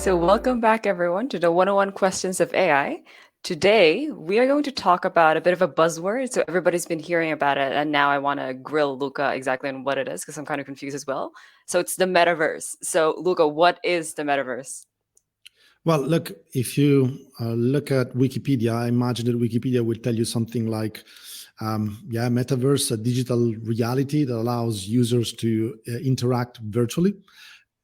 So, welcome back, everyone, to the 101 Questions of AI. Today, we are going to talk about a bit of a buzzword. So, everybody's been hearing about it, and now I want to grill Luca exactly on what it is because I'm kind of confused as well. So, it's the metaverse. So, Luca, what is the metaverse? Well, look, if you look at Wikipedia, I imagine that Wikipedia will tell you something like, metaverse, a digital reality that allows users to interact virtually.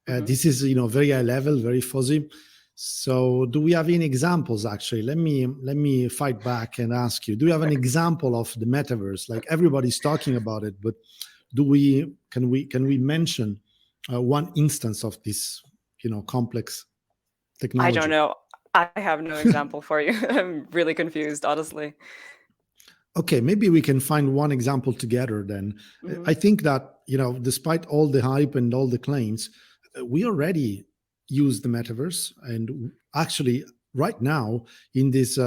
Mhm. This is, very high level, very fuzzy. So, do we have any examples? Actually, let me fight back and ask you: do you have an example of the metaverse? Like everybody's talking about it, but can we mention one instance of this, complex I don't technology? know. I have no example for you. I'm really confused, honestly. Okay, maybe we can find one example together then. Hmm. I think that, despite all the hype and all the claims, we already use the metaverse. And actually, right now, in this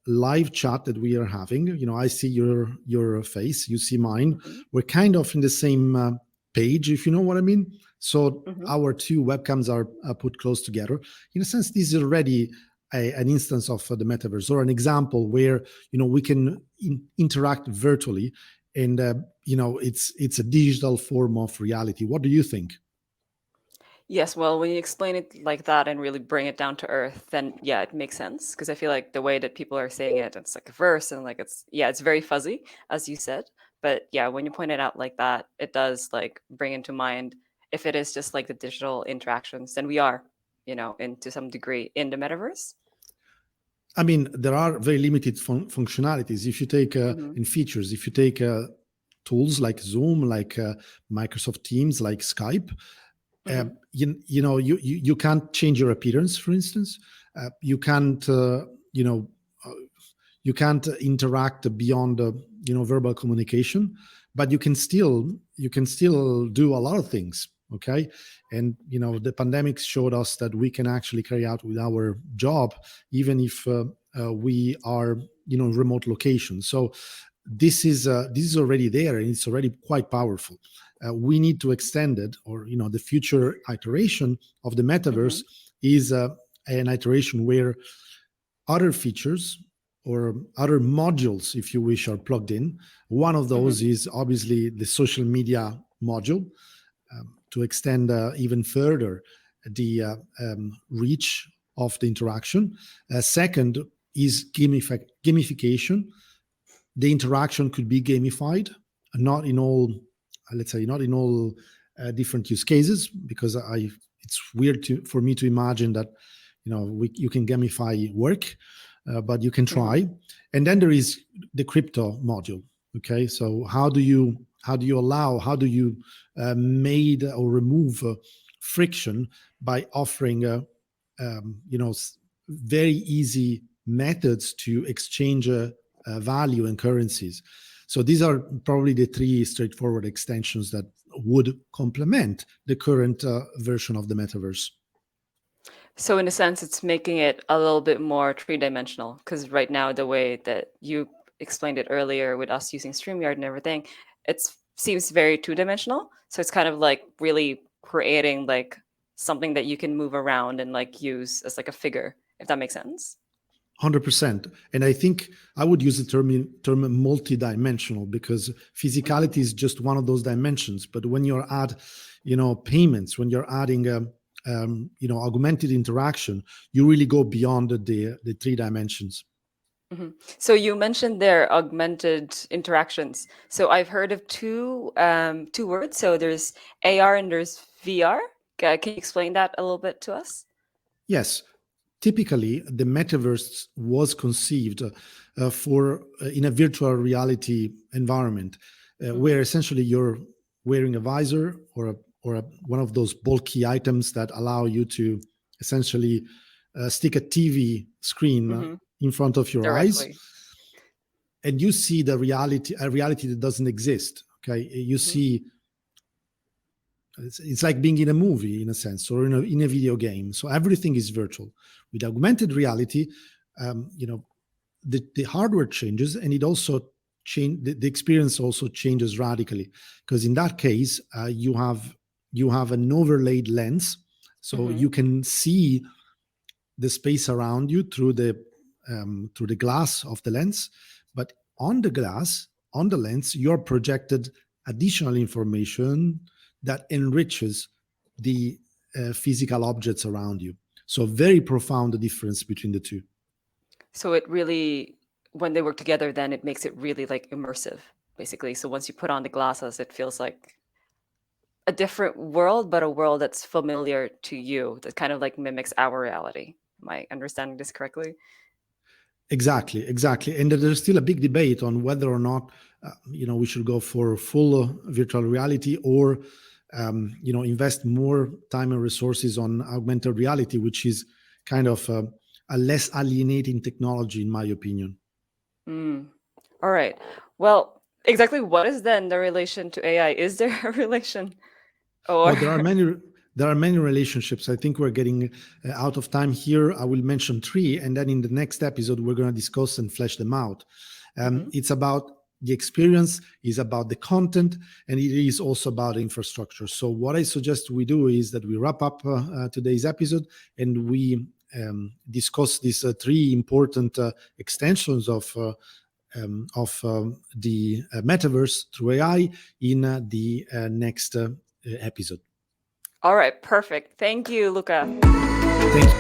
live chat that we are having, I see your face, you see mine. Hmm. We're kind of in the same page, if you know what I mean. So Hmm. our two webcams are put close together. In a sense, this is already an instance of the metaverse or an example where we can interact virtually, and it's a digital form of reality. What do you think? Yes, well, when you explain it like that and really bring it down to earth, then yeah, it makes sense. Because I feel like the way that people are saying it, it's like a verse and like it's very fuzzy, as you said. But yeah, when you point it out like that, it does like bring into mind if it is just like the digital interactions, then we are, into some degree in the metaverse. I mean, there are very limited functionalities. If you take Hmm. in features, if you take tools like Zoom, like Microsoft Teams, like Skype, Hmm. you can't change your appearance, for instance. You can't uh, you can't interact beyond verbal communication, but you can still do a lot of things. Okay, and the pandemic showed us that we can actually carry out with our job even if we are remote locations. So this is already there, and it's already quite powerful. We need to extend it, or the future iteration of the Hmm. metaverse is an iteration where other features or other modules, if you wish, are plugged in. One of Hmm. those is obviously the social media module, to extend even further the reach of the interaction. Second is gamification. The interaction could be gamified, not in all, let's say, not in all different use cases, because it's weird for me to imagine that you can gamify work, but you can Hmm. try. And then there is the crypto module. Okay, so how do you made or remove friction by offering very easy methods to exchange value and currencies. So these are probably the three straightforward extensions that would complement the current version of the metaverse. So in a sense, it's making it a little bit more three-dimensional because right now, the way that you explained it earlier with us using StreamYard and everything, it seems very two-dimensional. So it's kind of like really creating like something that you can move around and like use as like a figure, if that makes sense. 100%. And I think I would use the term multidimensional, because Hmm. physicality is just one of those dimensions. But when you're payments, when you're adding augmented interaction, you really go beyond the three dimensions. Hmm. So you mentioned there augmented interactions. So I've heard of two words. So there's AR and there's VR. Can you explain that a little bit to us? Yes, typically the metaverse was conceived for in a virtual reality environment, Hmm. where essentially you're wearing a visor or one of those bulky items that allow you to essentially stick a TV screen Hmm. in front of your eyes, Directly. and you see a reality that doesn't exist. Okay, you Hmm. see it's like being in a movie, in a sense, or in a video game. So everything is virtual. With augmented reality, um, you know, the hardware changes, and it also the experience also changes radically, because in that case, you have an overlaid lens, so Hmm. you can see the space around you through the glass of the lens, but on the glass, on the lens, you're projected additional information that enriches the physical objects around you. So very profound difference between the two. So it really, when they work together, then it makes it really like immersive, basically. So once you put on the glasses, it feels like a different world, but a world that's familiar to you, that kind of like mimics our reality. Am I understanding this correctly? Exactly. And there's still a big debate on whether or not, we should go for full virtual reality or, invest more time and resources on augmented reality, which is kind of a less alienating technology, in my opinion. Mm. All right. Well, exactly what is then the relation to AI? Is there a relation? Or Oh, there are many relationships. I think we're getting out of time here. I will mention three, and then in the next episode we're going to discuss and flesh them out. Mhm. It's about the experience, is about the content, and it is also about infrastructure. So what I suggest we do is that we wrap up today's episode and we discuss these three important extensions of the metaverse through AI in the next episode. All right, perfect. Thank you, Luca. Thank you.